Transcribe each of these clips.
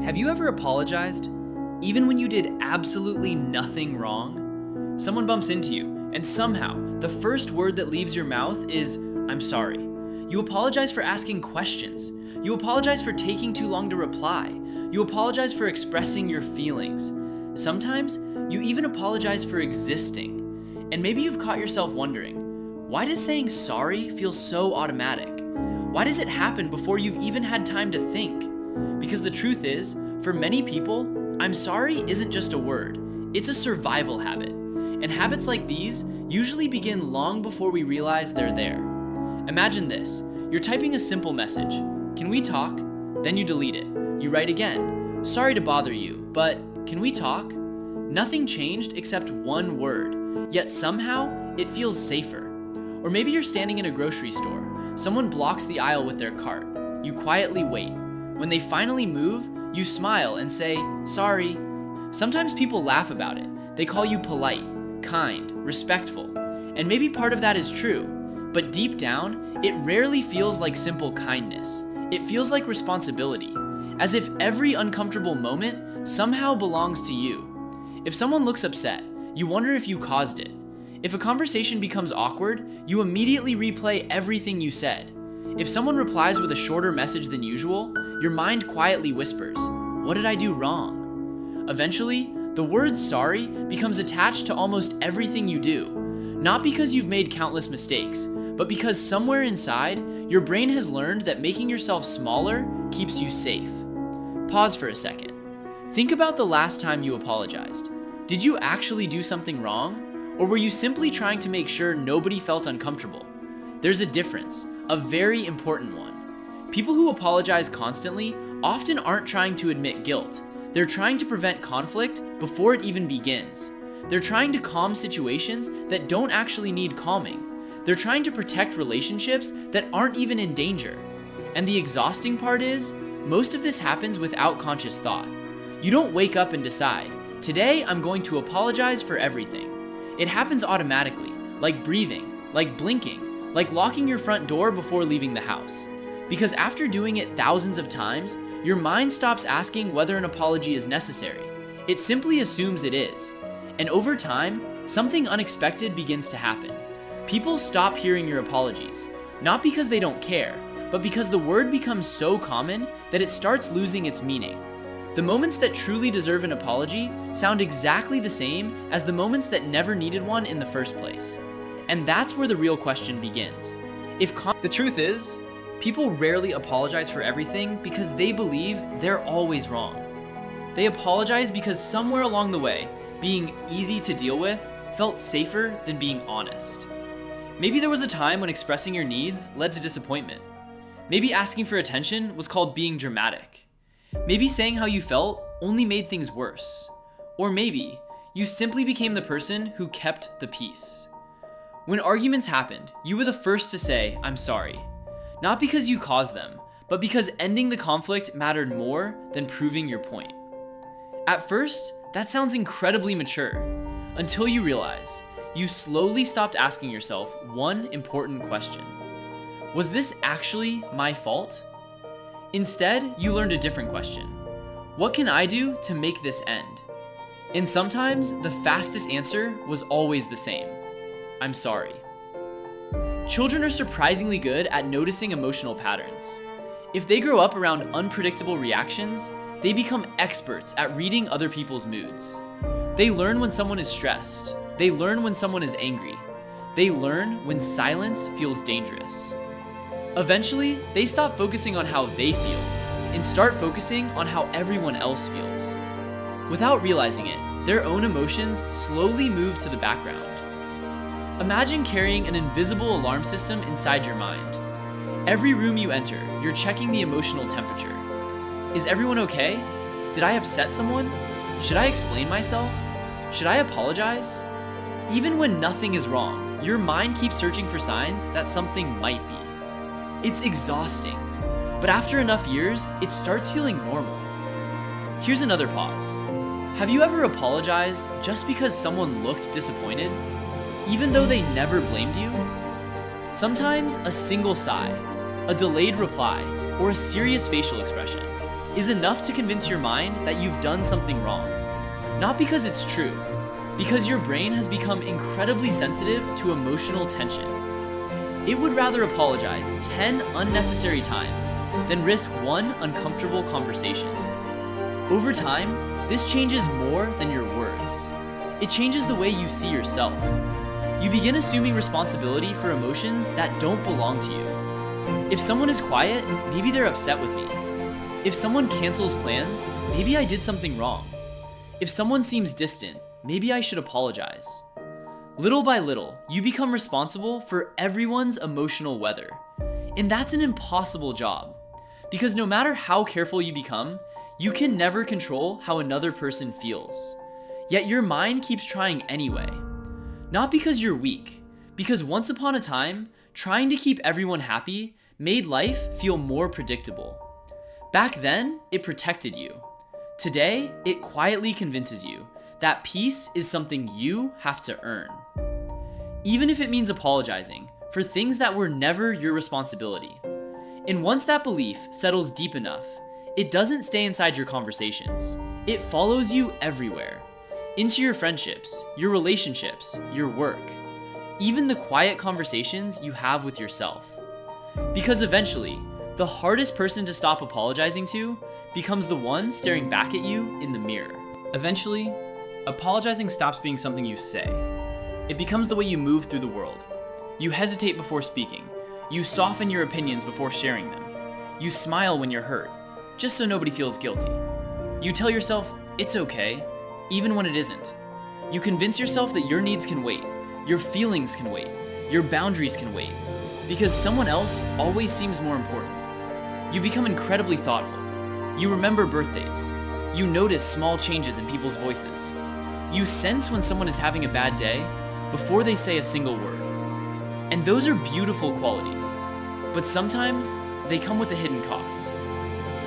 Have you ever apologized, even when you did absolutely nothing wrong? Someone bumps into you, and somehow the first word that leaves your mouth is, "I'm sorry." You apologize for asking questions. You apologize for taking too long to reply. You apologize for expressing your feelings. Sometimes, you even apologize for existing. And maybe you've caught yourself wondering, why does saying sorry feel so automatic? Why does it happen before you've even had time to think? Because the truth is, for many people, "I'm sorry" isn't just a word, it's a survival habit. And habits like these usually begin long before we realize they're there. Imagine this, you're typing a simple message, "Can we talk?" Then you delete it. You write again, "Sorry to bother you, but can we talk?" Nothing changed except one word, yet somehow it feels safer. Or maybe you're standing in a grocery store, someone blocks the aisle with their cart. You quietly wait. When they finally move, you smile and say, "Sorry." Sometimes people laugh about it. They call you polite, kind, respectful. And maybe part of that is true, but deep down, it rarely feels like simple kindness. It feels like responsibility, as if every uncomfortable moment somehow belongs to you. If someone looks upset, you wonder if you caused it. If a conversation becomes awkward, you immediately replay everything you said. If someone replies with a shorter message than usual, your mind quietly whispers, "What did I do wrong?" Eventually, the word sorry becomes attached to almost everything you do, not because you've made countless mistakes, but because somewhere inside, your brain has learned that making yourself smaller keeps you safe. Pause for a second. Think about the last time you apologized. Did you actually do something wrong? Or were you simply trying to make sure nobody felt uncomfortable? There's a difference, a very important one. People who apologize constantly often aren't trying to admit guilt. They're trying to prevent conflict before it even begins. They're trying to calm situations that don't actually need calming. They're trying to protect relationships that aren't even in danger. And the exhausting part is, most of this happens without conscious thought. You don't wake up and decide, "Today I'm going to apologize for everything." It happens automatically, like breathing, like blinking, like locking your front door before leaving the house. Because after doing it thousands of times, your mind stops asking whether an apology is necessary. It simply assumes it is. And over time, something unexpected begins to happen. People stop hearing your apologies, not because they don't care, but because the word becomes so common that it starts losing its meaning. The moments that truly deserve an apology sound exactly the same as the moments that never needed one in the first place. And that's where the real question begins. The truth is, people rarely apologize for everything because they believe they're always wrong. They apologize because somewhere along the way, being easy to deal with felt safer than being honest. Maybe there was a time when expressing your needs led to disappointment. Maybe asking for attention was called being dramatic. Maybe saying how you felt only made things worse. Or maybe you simply became the person who kept the peace. When arguments happened, you were the first to say, "I'm sorry." Not because you caused them, but because ending the conflict mattered more than proving your point. At first, that sounds incredibly mature, until you realize you slowly stopped asking yourself one important question. Was this actually my fault? Instead, you learned a different question. What can I do to make this end? And sometimes, the fastest answer was always the same. "I'm sorry." Children are surprisingly good at noticing emotional patterns. If they grow up around unpredictable reactions, they become experts at reading other people's moods. They learn when someone is stressed. They learn when someone is angry. They learn when silence feels dangerous. Eventually, they stop focusing on how they feel and start focusing on how everyone else feels. Without realizing it, their own emotions slowly move to the background. Imagine carrying an invisible alarm system inside your mind. Every room you enter, you're checking the emotional temperature. Is everyone okay? Did I upset someone? Should I explain myself? Should I apologize? Even when nothing is wrong, your mind keeps searching for signs that something might be. It's exhausting, but after enough years, it starts feeling normal. Here's another pause. Have you ever apologized just because someone looked disappointed, even though they never blamed you? Sometimes a single sigh, a delayed reply, or a serious facial expression, is enough to convince your mind that you've done something wrong. Not because it's true, because your brain has become incredibly sensitive to emotional tension. It would rather apologize 10 unnecessary times than risk one uncomfortable conversation. Over time, this changes more than your words. It changes the way you see yourself. You begin assuming responsibility for emotions that don't belong to you. If someone is quiet, maybe they're upset with me. If someone cancels plans, maybe I did something wrong. If someone seems distant, maybe I should apologize. Little by little, you become responsible for everyone's emotional weather. And that's an impossible job. Because no matter how careful you become, you can never control how another person feels. Yet your mind keeps trying anyway. Not because you're weak, because once upon a time, trying to keep everyone happy made life feel more predictable. Back then, it protected you. Today, it quietly convinces you that peace is something you have to earn. Even if it means apologizing for things that were never your responsibility. And once that belief settles deep enough, it doesn't stay inside your conversations. It follows you everywhere. Into your friendships, your relationships, your work, even the quiet conversations you have with yourself. Because eventually, the hardest person to stop apologizing to becomes the one staring back at you in the mirror. Eventually, apologizing stops being something you say. It becomes the way you move through the world. You hesitate before speaking. You soften your opinions before sharing them. You smile when you're hurt, just so nobody feels guilty. You tell yourself, it's okay, even when it isn't. You convince yourself that your needs can wait, your feelings can wait, your boundaries can wait, because someone else always seems more important. You become incredibly thoughtful. You remember birthdays. You notice small changes in people's voices. You sense when someone is having a bad day before they say a single word. And those are beautiful qualities, but sometimes they come with a hidden cost.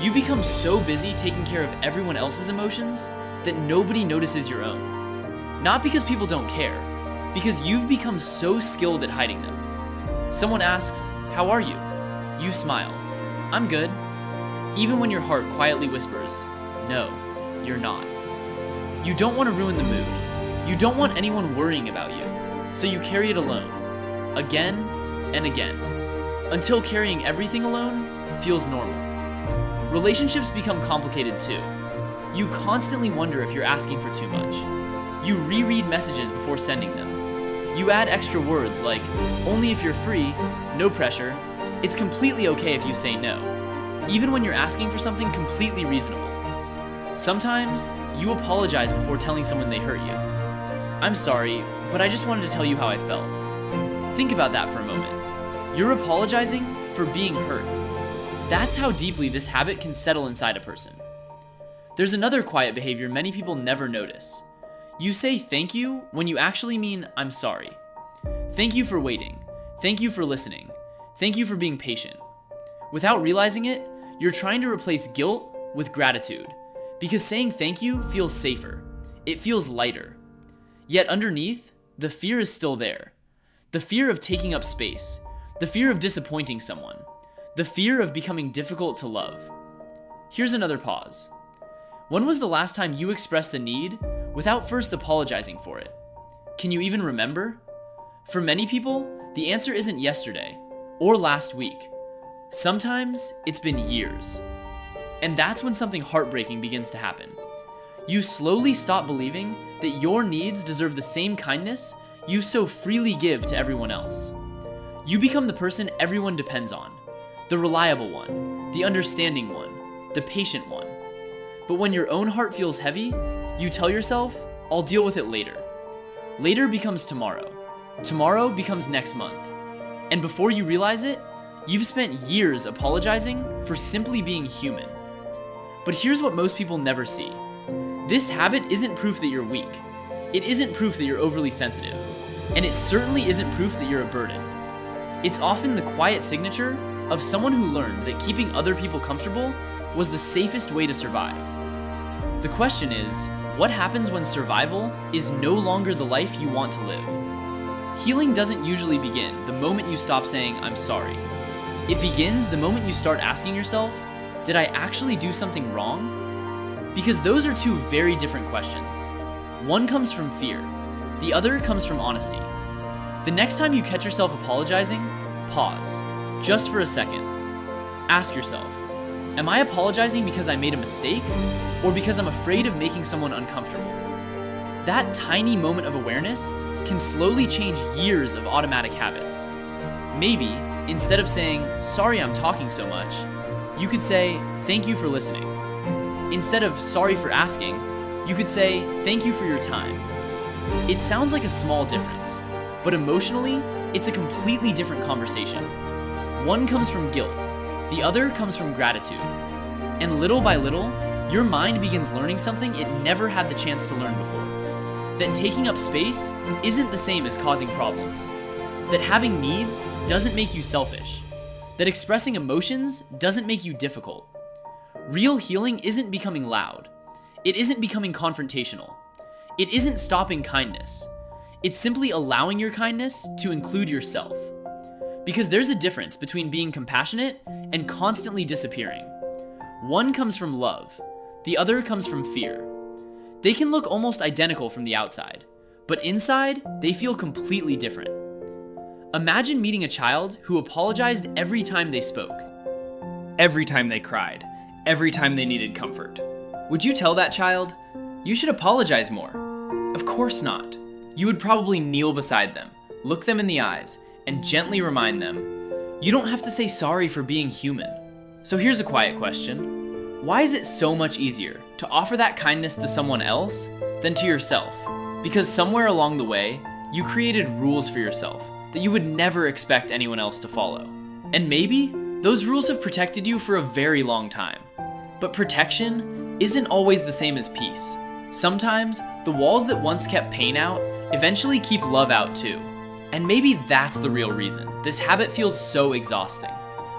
You become so busy taking care of everyone else's emotions that nobody notices your own. Not because people don't care, because you've become so skilled at hiding them. Someone asks, "How are you?" You smile, "I'm good," even when your heart quietly whispers, "No, you're not." You don't want to ruin the mood. You don't want anyone worrying about you, so you carry it alone, again and again, until carrying everything alone feels normal. Relationships become complicated too. You constantly wonder if you're asking for too much. You reread messages before sending them. You add extra words like, "Only if you're free," "No pressure," "It's completely okay if you say no," even when you're asking for something completely reasonable. Sometimes, you apologize before telling someone they hurt you. "I'm sorry, but I just wanted to tell you how I felt." Think about that for a moment. You're apologizing for being hurt. That's how deeply this habit can settle inside a person. There's another quiet behavior many people never notice. You say thank you when you actually mean "I'm sorry." Thank you for waiting. Thank you for listening. Thank you for being patient. Without realizing it, you're trying to replace guilt with gratitude, because saying thank you feels safer. It feels lighter. Yet underneath, the fear is still there. The fear of taking up space. The fear of disappointing someone. The fear of becoming difficult to love. Here's another pause. When was the last time you expressed the need without first apologizing for it? Can you even remember? For many people, the answer isn't yesterday or last week. Sometimes it's been years. And that's when something heartbreaking begins to happen. You slowly stop believing that your needs deserve the same kindness you so freely give to everyone else. You become the person everyone depends on, the reliable one, the understanding one, the patient one. But when your own heart feels heavy, you tell yourself, "I'll deal with it later." Later becomes tomorrow. Tomorrow becomes next month. And before you realize it, you've spent years apologizing for simply being human. But here's what most people never see. This habit isn't proof that you're weak. It isn't proof that you're overly sensitive. And it certainly isn't proof that you're a burden. It's often the quiet signature of someone who learned that keeping other people comfortable was the safest way to survive. The question is, what happens when survival is no longer the life you want to live? Healing doesn't usually begin the moment you stop saying "I'm sorry." It begins the moment you start asking yourself, did I actually do something wrong? Because those are two very different questions. One comes from fear, the other comes from honesty. The next time you catch yourself apologizing, pause, just for a second. Ask yourself, am I apologizing because I made a mistake, or because I'm afraid of making someone uncomfortable? That tiny moment of awareness can slowly change years of automatic habits. Maybe, instead of saying, sorry I'm talking so much, you could say, thank you for listening. Instead of sorry for asking, you could say, thank you for your time. It sounds like a small difference, but emotionally, it's a completely different conversation. One comes from guilt, the other comes from gratitude. And little by little, your mind begins learning something it never had the chance to learn before. That taking up space isn't the same as causing problems. That having needs doesn't make you selfish. That expressing emotions doesn't make you difficult. Real healing isn't becoming loud. It isn't becoming confrontational. It isn't stopping kindness. It's simply allowing your kindness to include yourself. Because there's a difference between being compassionate and constantly disappearing. One comes from love, the other comes from fear. They can look almost identical from the outside, but inside, they feel completely different. Imagine meeting a child who apologized every time they spoke. Every time they cried, every time they needed comfort. Would you tell that child, you should apologize more? Of course not. You would probably kneel beside them, look them in the eyes, and gently remind them, you don't have to say sorry for being human. So here's a quiet question. Why is it so much easier to offer that kindness to someone else than to yourself? Because somewhere along the way, you created rules for yourself that you would never expect anyone else to follow. And maybe those rules have protected you for a very long time. But protection isn't always the same as peace. Sometimes the walls that once kept pain out eventually keep love out too. And maybe that's the real reason this habit feels so exhausting.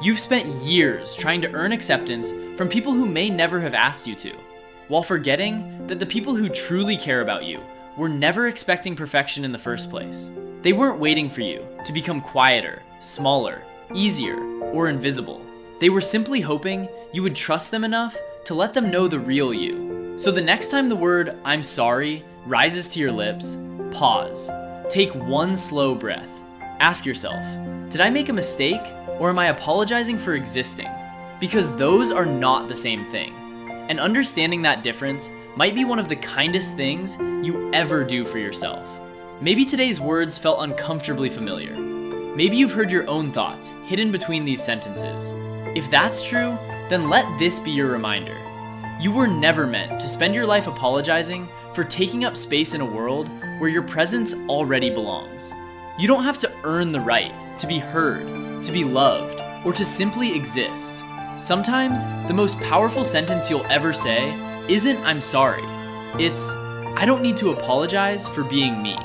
You've spent years trying to earn acceptance from people who may never have asked you to, while forgetting that the people who truly care about you were never expecting perfection in the first place. They weren't waiting for you to become quieter, smaller, easier, or invisible. They were simply hoping you would trust them enough to let them know the real you. So the next time the word "I'm sorry" rises to your lips, pause. Take one slow breath. Ask yourself, did I make a mistake, or am I apologizing for existing? Because those are not the same thing. And understanding that difference might be one of the kindest things you ever do for yourself. Maybe today's words felt uncomfortably familiar. Maybe you've heard your own thoughts hidden between these sentences. If that's true, then let this be your reminder. You were never meant to spend your life apologizing for taking up space in a world where your presence already belongs. You don't have to earn the right to be heard, to be loved, or to simply exist. Sometimes, the most powerful sentence you'll ever say isn't "I'm sorry." It's, "I don't need to apologize for being me."